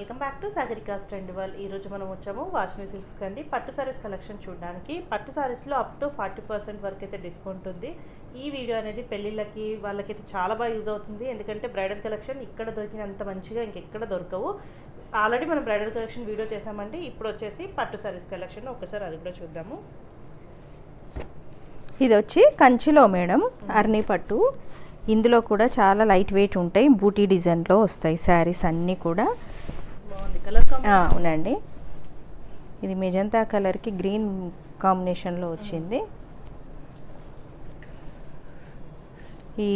Welcome back to Sagarika's trend world. ఈరోజు మనం వచ్చాము వాషిని సిల్క్స్ కండి పట్టు సారీస్ కలెక్షన్ చూడడానికి. పట్టు సారీస్లో అప్ టు 40% వరకు అయితే డిస్కౌంట్ ఉంది. ఈ వీడియో అనేది పెళ్ళిళ్ళకి వాళ్ళకైతే చాలా బాగా యూజ్ అవుతుంది. ఎందుకంటే బ్రైడల్ కలెక్షన్ ఇక్కడ దొరికినంత మంచిగా ఇంకెక్కడ దొరకవు. ఆల్రెడీ మనం బ్రైడల్ కలెక్షన్ వీడియో చేసామండి. ఇప్పుడు వచ్చేసి పట్టు సారీస్ కలెక్షన్ ఒకసారి అది కూడా చూద్దాము. ఇది వచ్చి కంచిలో మేడం అర్నీ పట్టు. ఇందులో కూడా చాలా లైట్ వెయిట్ ఉంటాయి, బూటీ డిజైన్లో వస్తాయి శారీస్ అన్నీ కూడా. అవునండి, ఇది మెజంతా కలర్కి గ్రీన్ కాంబినేషన్లో వచ్చింది. ఈ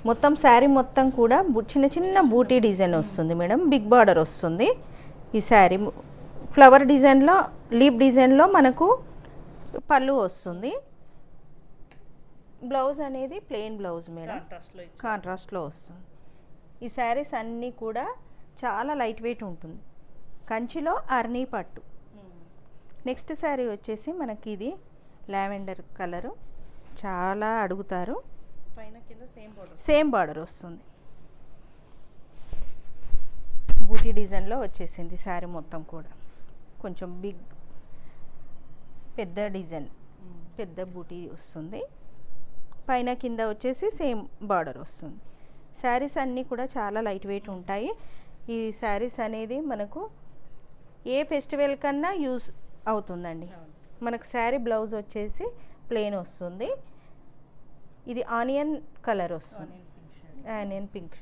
మొత్తం శారీ మొత్తం కూడా చిన్న చిన్న బూటీ డిజైన్ వస్తుంది మేడం, బిగ్ బార్డర్ వస్తుంది. ఈ శారీ ఫ్లవర్ డిజైన్లో, లీప్ డిజైన్లో మనకు పళ్ళు వస్తుంది. బ్లౌజ్ అనేది ప్లెయిన్ బ్లౌజ్ మేడం, కాంట్రాస్ట్లో వస్తుంది. ఈ శారీస్ అన్నీ కూడా చాలా లైట్ వెయిట్ ఉంటుంది. కంచిలో అర్నీ పట్టు. నెక్స్ట్ శారీ వచ్చేసి మనకి ఇది లావెండర్ కలరు, చాలా అడుగుతారు. పైన కింద సేమ్ బార్డర్ వస్తుంది. బూటీ డిజైన్లో వచ్చేసింది శారీ మొత్తం కూడా. కొంచెం పెద్ద డిజైన్, పెద్ద బూటీ వస్తుంది. పైన కింద వచ్చేసి సేమ్ బార్డర్ వస్తుంది. శారీస్ అన్నీ కూడా చాలా లైట్ వెయిట్ ఉంటాయి. ఈ శారీస్ అనేది మనకు ఏ ఫెస్టివల్ కన్నా యూజ్ అవుతుందండి. మనకు శారీ బ్లౌజ్ వచ్చేసి ప్లెయిన్ వస్తుంది. ఇది ఆనియన్ కలర్ వస్తుంది, ఆనియన్ పింక్.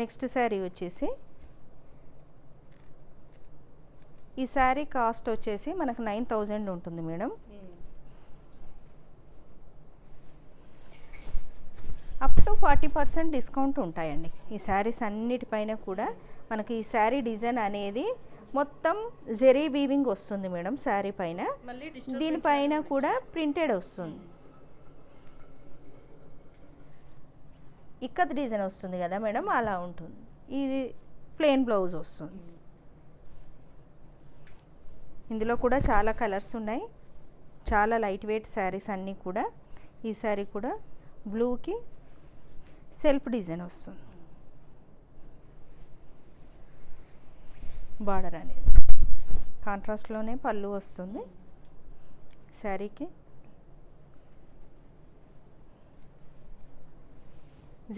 నెక్స్ట్ శారీ వచ్చేసి, ఈ శారీ కాస్ట్ వచ్చేసి మనకు 9000 ఉంటుంది మేడం. అప్ టు 40% డిస్కౌంట్ ఉంటాయండి ఈ శారీస్ అన్నిటిపైన కూడా. మనకి ఈ శారీ డిజైన్ అనేది మొత్తం జెరీ వీవింగ్ వస్తుంది మేడం శారీ పైన. దీనిపైన కూడా ప్రింటెడ్ వస్తుంది, ఇక్కత్ డిజైన్ వస్తుంది కదా మేడం, అలా ఉంటుంది. ఇది ప్లెయిన్ బ్లౌజ్ వస్తుంది. ఇందులో కూడా చాలా కలర్స్ ఉన్నాయి, చాలా లైట్ వెయిట్ శారీస్ అన్నీ కూడా. ఈ శారీ కూడా బ్లూకి సెల్ఫ్ డిజైన్ వస్తుంది. బార్డర్ అనేది కాంట్రాస్ట్లోనే పళ్ళు వస్తుంది శారీకి.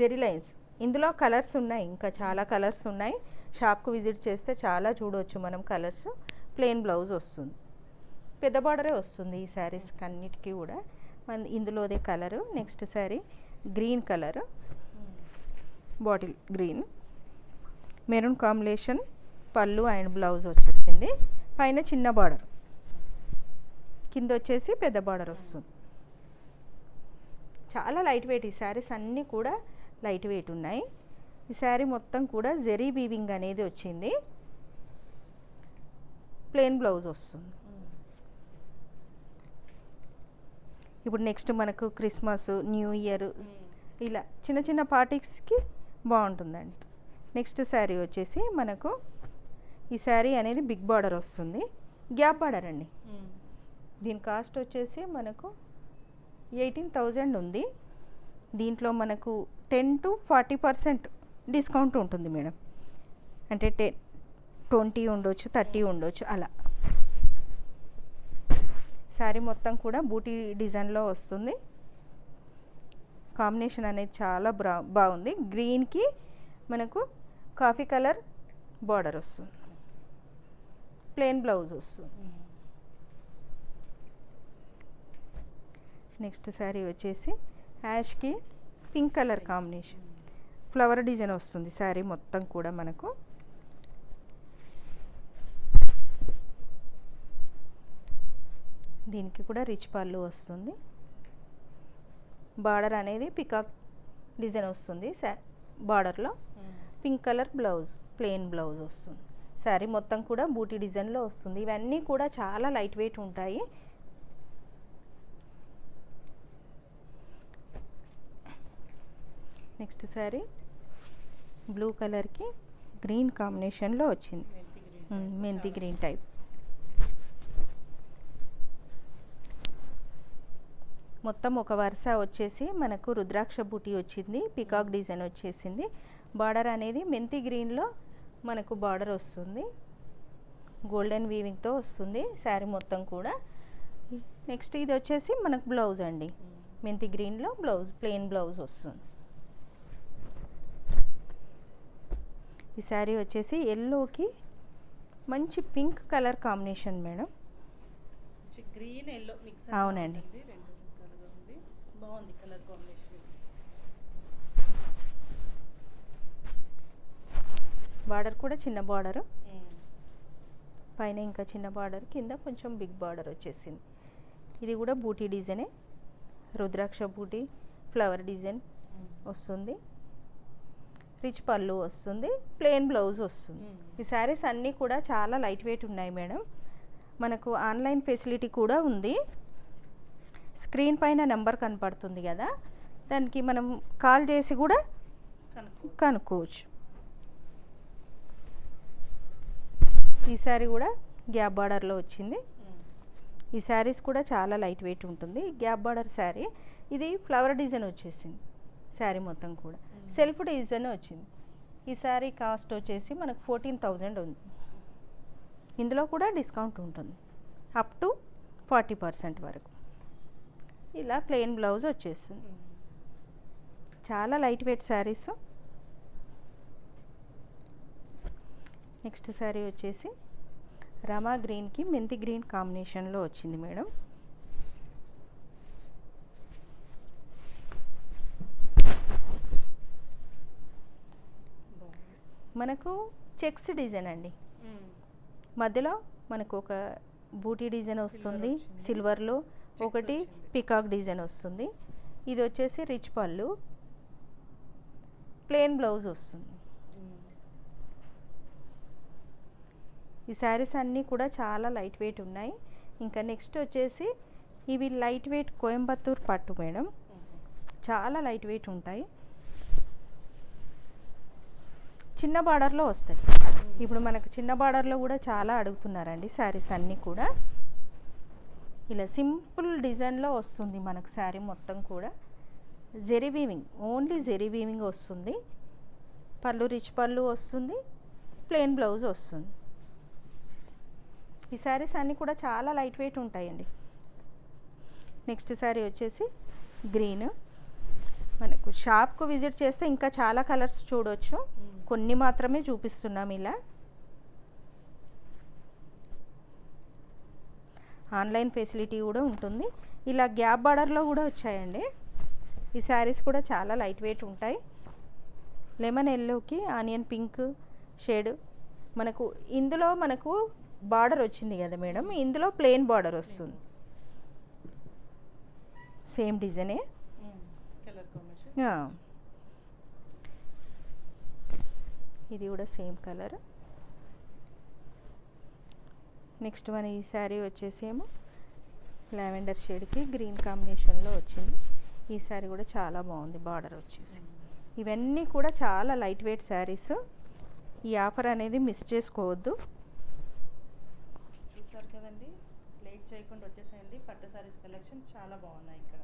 జెరీ లైన్స్. ఇందులో కలర్స్ ఉన్నాయి, ఇంకా చాలా కలర్స్ ఉన్నాయి. షాప్కు విజిట్ చేస్తే చాలా చూడవచ్చు మనం కలర్స్. ప్లెయిన్ బ్లౌజ్ వస్తుంది, పెద్ద బార్డరే వస్తుంది ఈ శారీస్కి అన్నిటికీ కూడా. ఇందులోదే colour. Next sari green colour, bottle green, maroon combination పళ్ళు అండ్ బ్లౌజ్ వచ్చేసింది. పైన చిన్న బార్డర్, కింద వచ్చేసి పెద్ద బార్డర్ వస్తుంది. చాలా లైట్ వెయిట్. ఈ శారీస్ అన్నీ కూడా లైట్ వెయిట్ ఉన్నాయి. ఈ శారీ మొత్తం కూడా జెరీ వీవింగ్ అనేది వచ్చింది. ప్లెయిన్ బ్లౌజ్ వస్తుంది. ఇప్పుడు నెక్స్ట్ మనకు క్రిస్మస్, న్యూ ఇయర్ ఇలా చిన్న చిన్న పార్టీస్కి బాగుంటుందండి. నెక్స్ట్ శారీ వచ్చేసి మనకు ఈ శారీ అనేది బిగ్ బార్డర్ వస్తుంది, గ్యాప్ బార్డర్ అండి. దీని కాస్ట్ వచ్చేసి మనకు 18,000 ఉంది. దీంట్లో మనకు 10 to 40% డిస్కౌంట్ ఉంటుంది మేడం. అంటే 20 ఉండొచ్చు, 30 ఉండొచ్చు అలా. శారీ మొత్తం కూడా బూటీ డిజైన్లో వస్తుంది. కాంబినేషన్ అనేది చాలా బాగుంది. గ్రీన్కి మనకు కాఫీ కలర్ బార్డర్ వస్తుంది, ప్లెయిన్ బ్లౌజ్ వస్తుంది. నెక్స్ట్ శారీ వచ్చేసి Yaskhi pink colour combination, flower design వస్తుంది శారీ మొత్తం కూడా మనకు. దీనికి కూడా రిచ్ పళ్ళు వస్తుంది. బార్డర్ అనేది పికాక్ డిజైన్ వస్తుంది బార్డర్లో. Pink colour blouse, plain blouse వస్తుంది. శారీ మొత్తం కూడా బూటీ డిజైన్లో వస్తుంది. ఇవన్నీ కూడా చాలా లైట్ వెయిట్ ఉంటాయి. నెక్స్ట్ శారీ బ్లూ కలర్కి గ్రీన్ కాంబినేషన్లో వచ్చింది, మెంతి గ్రీన్ టైప్. మొత్తం ఒక వరుస వచ్చేసి మనకు రుద్రాక్ష బూటీ వచ్చింది, పికాక్ డిజైన్ వచ్చేసింది. బార్డర్ అనేది మెంతి గ్రీన్లో మనకు బార్డర్ వస్తుంది, గోల్డెన్ వీవింగ్తో వస్తుంది శారీ మొత్తం కూడా. నెక్స్ట్ ఇది వచ్చేసి మనకు బ్లౌజ్ అండి, మెంతి గ్రీన్లో బ్లౌజ్, ప్లెయిన్ బ్లౌజ్ వస్తుంది. ఈ శారీ వచ్చేసి ఎల్లోకి మంచి pink colour combination madam. Green yellow mix. అవునండి. బాగుంది కలర్ కాంబినేషన్. బార్డర్ కూడా చిన్న బార్డర్, పైన ఇంకా చిన్న బార్డర్, కింద కొంచెం బిగ్ బార్డర్ వచ్చేసింది. ఇది కూడా బూటీ డిజైనే, రుద్రాక్ష బూటీ ఫ్లవర్ డిజైన్ వస్తుంది. రిచ్ పళ్ళు వస్తుంది, ప్లెయిన్ బ్లౌజ్ వస్తుంది. ఈ శారీస్ అన్నీ కూడా చాలా లైట్ వెయిట్ ఉన్నాయి మేడం. మనకు ఆన్లైన్ ఫెసిలిటీ కూడా ఉంది. స్క్రీన్ పైన నెంబర్ కనపడుతుంది కదా, దానికి మనం కాల్ చేసి కూడా కనుక్కోవచ్చు. ఈ శారీ కూడా గ్యాప్ బార్డర్లో వచ్చింది. ఈ శారీస్ కూడా చాలా లైట్ వెయిట్ ఉంటుంది. గ్యాప్ బార్డర్ శారీ, ఇది ఫ్లవర్ డిజైన్ వచ్చేసింది శారీ మొత్తం కూడా, సెల్ఫ్ డిజైన్ వచ్చింది. ఈ శారీ కాస్ట్ వచ్చేసి మనకు 14,000 ఉంది. ఇందులో కూడా డిస్కౌంట్ ఉంటుంది అప్ టు 40% వరకు. ఇలా ప్లెయిన్ బ్లౌజ్ వచ్చేస్తుంది. చాలా light weight saris. Next sari వచ్చేసి రమా గ్రీన్కి మెంతి గ్రీన్ కాంబినేషన్లో వచ్చింది మేడం. మనకు చెక్స్ డిజైన్ అండి, మధ్యలో మనకు ఒక బూటీ డిజైన్ వస్తుంది, సిల్వర్లో ఒకటి పికాక్ డిజైన్ వస్తుంది. ఇది వచ్చేసి రిచ్ పళ్ళు, ప్లెయిన్ బ్లౌజ్ వస్తుంది. ఈ శారీస్ అన్నీ కూడా చాలా లైట్ వెయిట్ ఉన్నాయి. ఇంకా నెక్స్ట్ వచ్చేసి ఇవి లైట్ వెయిట్ కోయంబత్తూర్ పట్టు మేడం, చాలా లైట్ వెయిట్ ఉంటాయి, చిన్న బార్డర్లో వస్తాయి. ఇప్పుడు మనకు చిన్న బార్డర్లో కూడా చాలా అడుగుతున్నారండి శారీస్ అన్నీ కూడా. ఇలా సింపుల్ డిజైన్లో వస్తుంది మనకు శారీ మొత్తం కూడా. Zari weaving, only zari weaving వస్తుంది. పళ్ళు రిచ్ పళ్ళు వస్తుంది, ప్లెయిన్ బ్లౌజ్ వస్తుంది. ఈ శారీస్ అన్నీ కూడా చాలా లైట్ వెయిట్ ఉంటాయండి. నెక్స్ట్ శారీ వచ్చేసి గ్రీన్. మనకు షాప్కు విజిట్ చేస్తే ఇంకా చాలా కలర్స్ చూడొచ్చు, కొన్ని మాత్రమే చూపిస్తున్నాం. ఇలా ఆన్లైన్ ఫెసిలిటీ కూడా ఉంటుంది. ఇలా గ్యాప్ బార్డర్లో కూడా వచ్చాయండి. ఈ శారీస్ కూడా చాలా లైట్ వెయిట్ ఉంటాయి. లెమన్ ఎల్లోకి ఆనియన్ పింక్ షేడ్, మనకు ఇందులో మనకు బార్డర్ వచ్చింది కదా మేడం, ఇందులో ప్లెయిన్ బార్డర్ వస్తుంది. సేమ్ డిజైనే, ఇది కూడా సేమ్ కలర్. నెక్స్ట్ మన ఈ శారీ వచ్చేసేమో లావెండర్ షేడ్కి గ్రీన్ కాంబినేషన్లో వచ్చింది. ఈ శారీ కూడా చాలా బాగుంది, బార్డర్ వచ్చేసి. ఇవన్నీ కూడా చాలా లైట్ వెయిట్ శారీస్. ఈ ఆఫర్ అనేది మిస్ చేసుకోవద్దు. చూసారు కదండి, లేట్ చేయకుండా వచ్చేసేయండి. పట్టు శారీస్ కలెక్షన్ చాలా బాగున్నాయి ఇక్కడ.